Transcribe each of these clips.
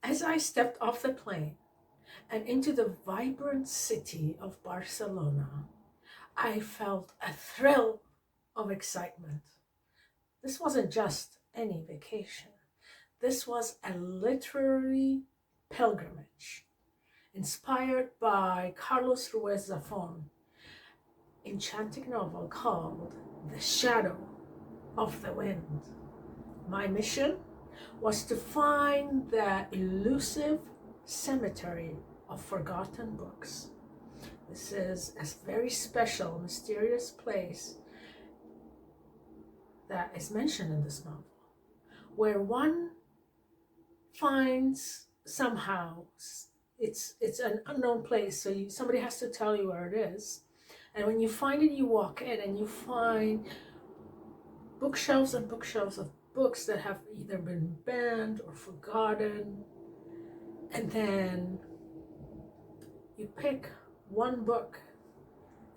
As I stepped off the plane and into the vibrant city of Barcelona, I felt a thrill of excitement. This wasn't just any vacation. This was a literary pilgrimage inspired by Carlos Ruiz Zafón, enchanting novel called The Shadow of the Wind. My mission was to find the elusive Cemetery of Forgotten Books. This is a very special, mysterious place that is mentioned in this novel, where one finds somehow it's an unknown place, so somebody has to tell you where it is. And when you find it, you walk in and you find bookshelves and bookshelves of books that have either been banned or forgotten. And then you pick one book,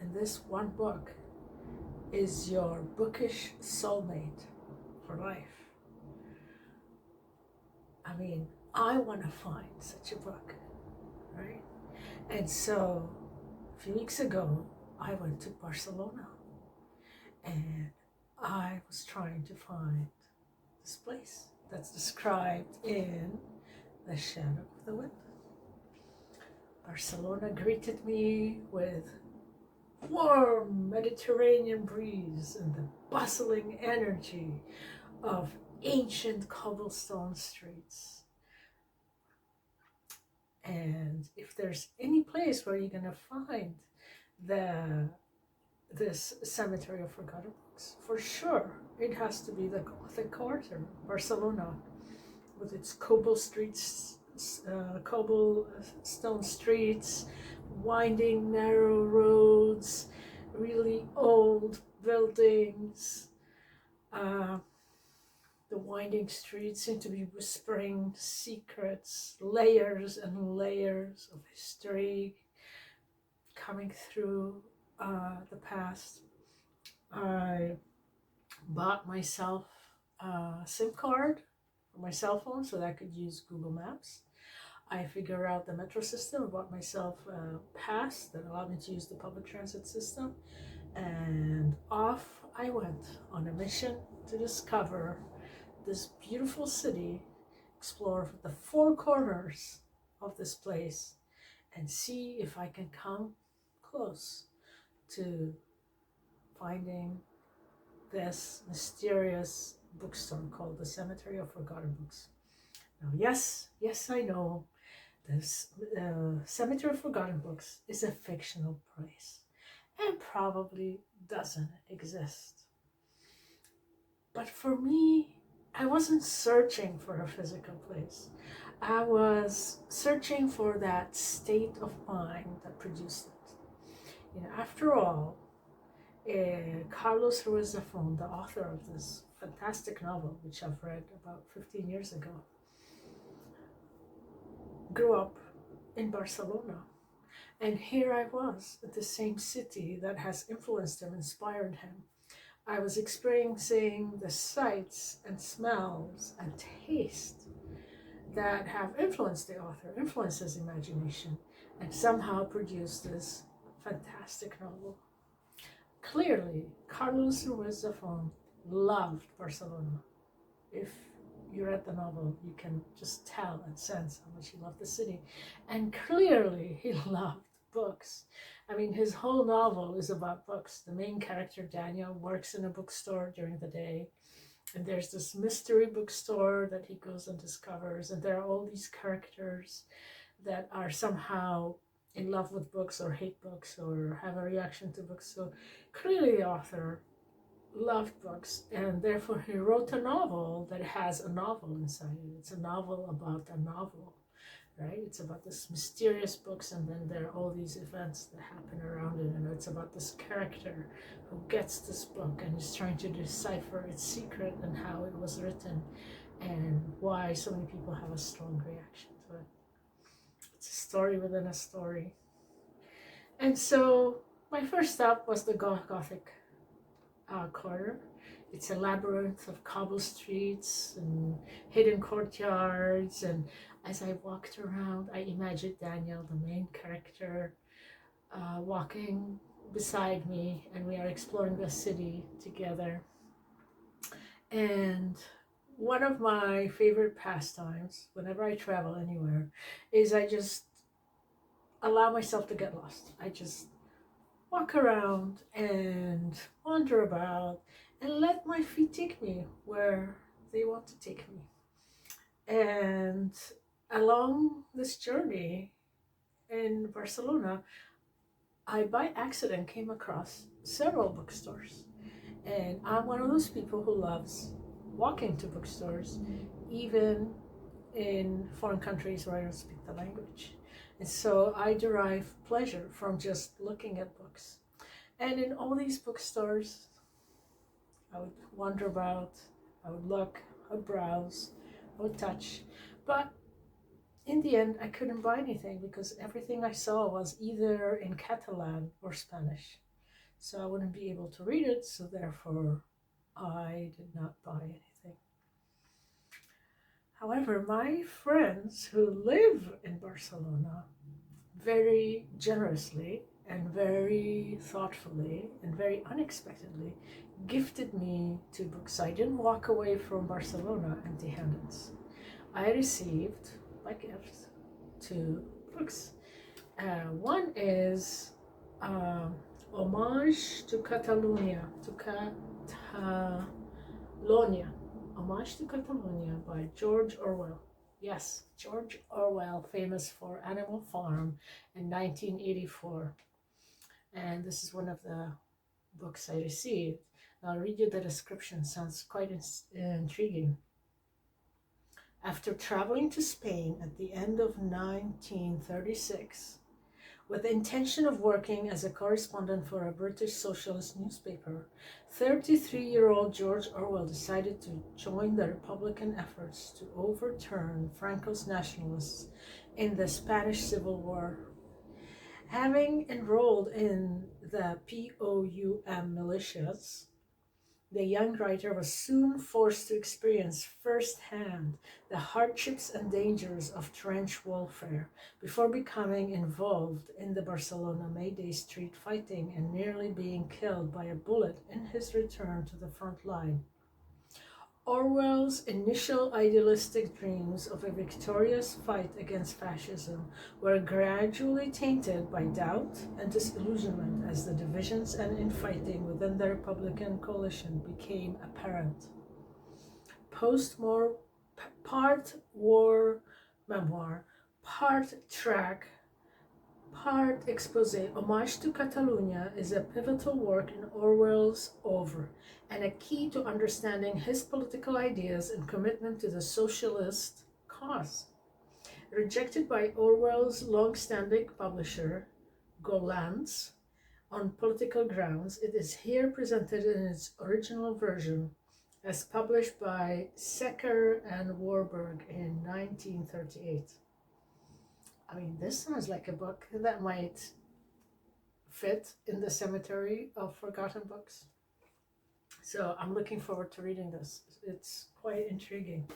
and this one book is your bookish soulmate for life. I mean, I want to find such a book, right? And so a few weeks ago, I went to Barcelona and I was trying to find this place that's described in The Shadow of the Wind. Barcelona greeted me with warm Mediterranean breeze and the bustling energy of ancient cobblestone streets. And if there's any place where you're gonna find this Cemetery of Forgotten Books, for sure it has to be the Gothic quarter, Barcelona, with its cobblestone streets, winding narrow roads, really old buildings. The winding streets seem to be whispering secrets, layers and layers of history coming through the past. I bought myself a SIM card for my cell phone so that I could use Google Maps. I figured out the metro system. I bought myself a pass that allowed me to use the public transit system. And off I went on a mission to discover this beautiful city, explore the four corners of this place, and see if I can come close to finding this mysterious bookstore called the Cemetery of Forgotten Books. Now, yes, I know this Cemetery of Forgotten Books is a fictional place and probably doesn't exist. But for me, I wasn't searching for a physical place. I was searching for that state of mind that produced it. After all, Carlos Ruiz Zafón, the author of this fantastic novel, which I've read about 15 years ago, grew up in Barcelona. And here I was at the same city that has influenced him, inspired him. I was experiencing the sights and smells and taste that have influenced the author, influenced his imagination, and somehow produced this fantastic novel. Clearly, Carlos Ruiz Zafón loved Barcelona. If you read the novel, you can just tell and sense how much he loved the city. And clearly, he loved books. I mean, his whole novel is about books. The main character, Daniel, works in a bookstore during the day. And there's this mystery bookstore that he goes and discovers. And there are all these characters that are somehow in love with books or hate books or have a reaction to books. So clearly the author loved books, and therefore he wrote a novel that has a novel inside it. It's a novel about a novel, right? It's about this mysterious books, and then there are all these events that happen around it, and it's about this character who gets this book and is trying to decipher its secret and how it was written and why so many people have a strong reaction to it. It's a story within a story. And so my first stop was the Gothic quarter. It's a labyrinth of cobble streets and hidden courtyards. And as I walked around, I imagined Daniel, the main character, walking beside me, and we are exploring the city together. And one of my favorite pastimes, whenever I travel anywhere, is I just allow myself to get lost. I just walk around and wander about and let my feet take me where they want to take me. And along this journey in Barcelona, I by accident came across several bookstores. And I'm one of those people who loves walking to bookstores, even in foreign countries where I don't speak the language. And so I derive pleasure from just looking at books. And in all these bookstores, I would wander about, I would look, I would browse, I would touch. But in the end, I couldn't buy anything because everything I saw was either in Catalan or Spanish. So I wouldn't be able to read it, so therefore I did not buy anything. However, my friends who live in Barcelona very generously and very thoughtfully and very unexpectedly gifted me two books. I didn't walk away from Barcelona empty-handed. I received, by gift, two books. One is Homage to Catalonia, Homage to Catalonia by George Orwell. Yes, George Orwell, famous for Animal Farm in 1984. And this is one of the books I received. I'll read you the description, sounds quite intriguing. After traveling to Spain at the end of 1936, with the intention of working as a correspondent for a British socialist newspaper, 33-year-old George Orwell decided to join the Republican efforts to overturn Franco's nationalists in the Spanish Civil War. Having enrolled in the POUM militias, the young writer was soon forced to experience firsthand the hardships and dangers of trench warfare before becoming involved in the Barcelona May Day street fighting and nearly being killed by a bullet in his return to the front line. Orwell's initial idealistic dreams of a victorious fight against fascism were gradually tainted by doubt and disillusionment as the divisions and infighting within the Republican coalition became apparent. Post-war, part-war memoir, part track, part expose, Homage to Catalonia is a pivotal work in Orwell's oeuvre and a key to understanding his political ideas and commitment to the socialist cause. Rejected by Orwell's long-standing publisher, Gollancz, on political grounds, it is here presented in its original version as published by Secker and Warburg in 1938. I mean, this sounds like a book that might fit in the Cemetery of Forgotten Books. So I'm looking forward to reading this. It's quite intriguing.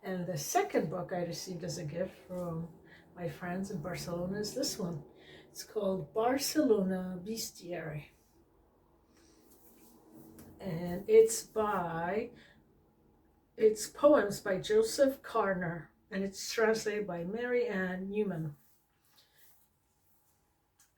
And the second book I received as a gift from my friends in Barcelona is this one. It's called Barcelona Bestiary. And it's poems by Joseph Carner, and it's translated by Mary Ann Newman.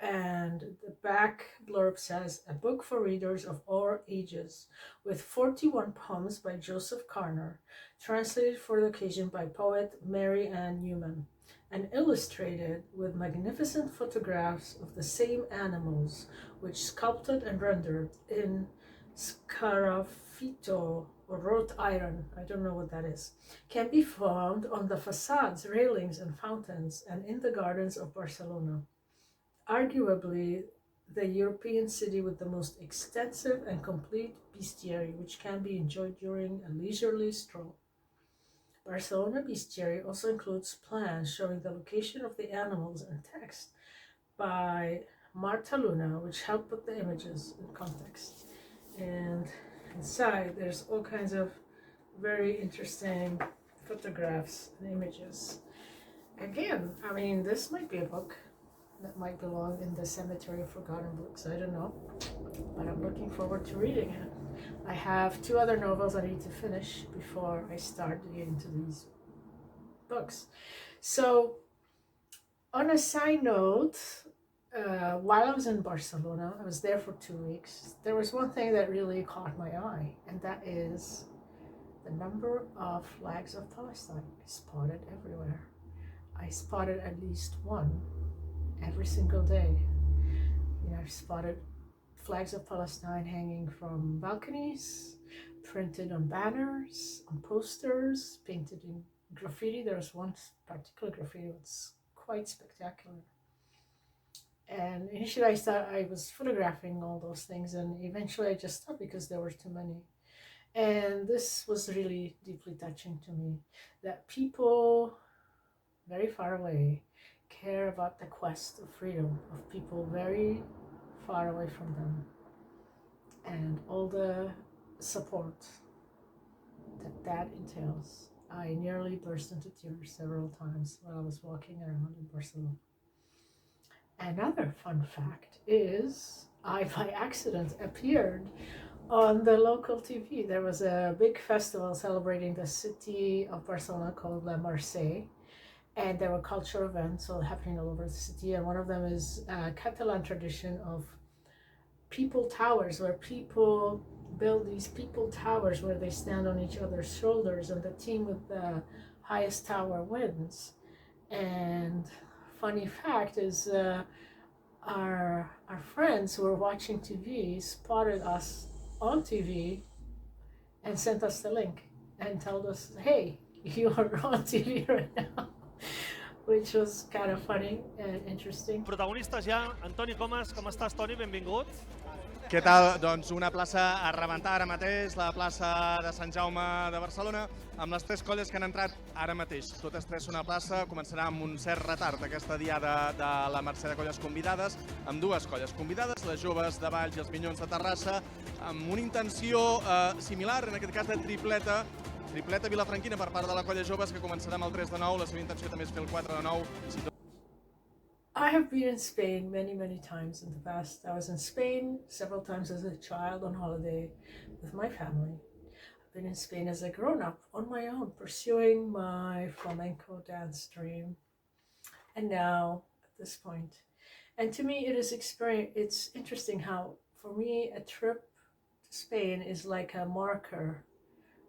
And the back blurb says, a book for readers of all ages, with 41 poems by Joseph Carner, translated for the occasion by poet Mary Ann Newman, and illustrated with magnificent photographs of the same animals, which sculpted and rendered in scarafito or wrought iron, I don't know what that is, can be found on the facades, railings, and fountains, and in the gardens of Barcelona. Arguably the European city with the most extensive and complete bestiary, which can be enjoyed during a leisurely stroll. Barcelona Bestiary also includes plans showing the location of the animals and text by Marta Luna, which help put the images in context. And inside there's all kinds of very interesting photographs and images. Again, I mean, this might be a book that might belong in the Cemetery of Forgotten Books. I don't know, but I'm looking forward to reading it. I have 2 other novels I need to finish before I start getting into these books. So, on a side note, while I was in Barcelona, I was there for 2 weeks. There was one thing that really caught my eye, and that is the number of flags of Palestine spotted everywhere. I spotted at least one every single day. You know, I've spotted flags of Palestine hanging from balconies, printed on banners, on posters, painted in graffiti. There was one particular graffiti that's quite spectacular. And initially I thought I was photographing all those things, and eventually I just stopped because there were too many. And this was really deeply touching to me, that people very far away care about the quest of freedom of people very far away from them, and all the support that entails. I nearly burst into tears several times while I was walking around in Barcelona. Another fun fact is I by accident appeared on the local TV. There was a big festival celebrating the city of Barcelona called La Marseille, and there were cultural events all happening all over the city, and one of them is a Catalan tradition of people towers, where people build these people towers where they stand on each other's shoulders, and the team with the highest tower wins. And funny fact is our friends who were watching TV spotted us on TV and sent us the link and told us, hey, you are on TV right now. Which was kind of funny and interesting. Protagonistes ja, Antoni Comas, com estàs, Toni? Benvingut. Què tal? Doncs una plaça a rebentar ara mateix, la plaça de Sant Jaume de Barcelona, amb les 3 colles que han entrat ara mateix. Totes 3 són a plaça, començarà amb un cert retard aquesta diada de la Mercè de Colles Convidades, amb 2 colles convidades, les joves de Valls i els Minyons de Terrassa, amb una intenció similar, en aquest cas de tripleta vilafranquina per part de la colla joves, que començarà amb el 3 de 9, la seva intenció també és fer el 4 de 9. I have been in Spain many times in the past. I was in Spain several times as a child on holiday with my family. I've been in Spain as a grown-up on my own, pursuing my flamenco dance dream. And now, at this point, and to me it's interesting how, for me, a trip to Spain is like a marker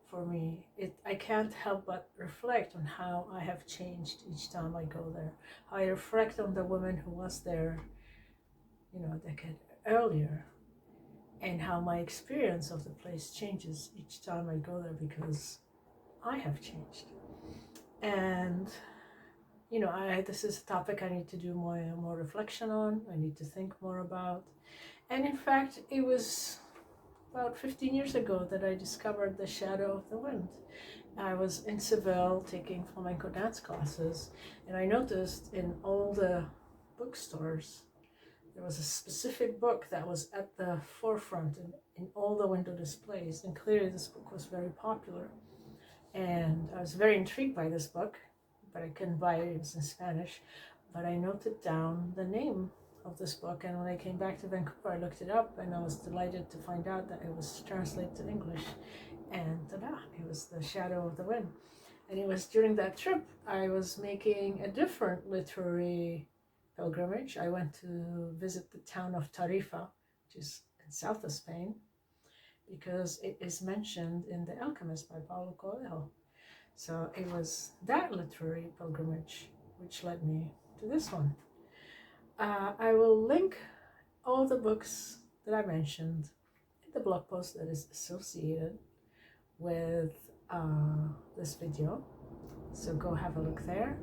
for me. I can't help but reflect on how I have changed each time I go there. I reflect on the woman who was there, a decade earlier, and how my experience of the place changes each time I go there because I have changed. And this is a topic I need to do more reflection on. I need to think more about. And in fact, it was about 15 years ago that I discovered the shadow of the wind. I was in Seville taking flamenco dance classes, and I noticed in all the bookstores there was a specific book that was at the forefront in all the window displays, and clearly this book was very popular. And I was very intrigued by this book, but I couldn't buy it. It was in Spanish, but I noted down the name of this book, and when I came back to Vancouver I looked it up, and I was delighted to find out that it was translated to English, and ta-da, it was The Shadow of the Wind. And it was during that trip I was making a different literary pilgrimage. I went to visit the town of Tarifa, which is in south of Spain, because it is mentioned in The Alchemist by Paulo Coelho. So it was that literary pilgrimage which led me to this one. I will link all the books that I mentioned in the blog post that is associated with this video. So go have a look there.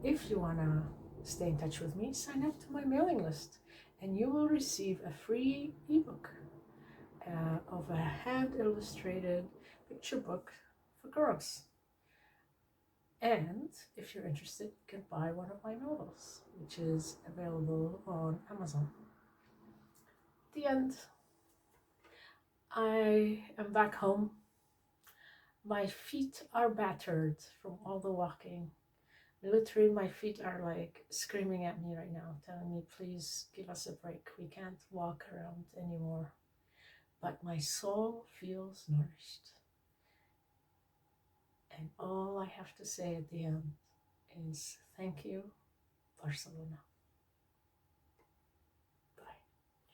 If you want to stay in touch with me, sign up to my mailing list and you will receive a free ebook of a hand-illustrated picture book for girls. And if you're interested, you can buy one of my novels, which is available on Amazon. The end. I am back home. My feet are battered from all the walking. Literally, my feet are like screaming at me right now, telling me, please give us a break. We can't walk around anymore. But my soul feels nourished. And all I have to say at the end is thank you, Barcelona.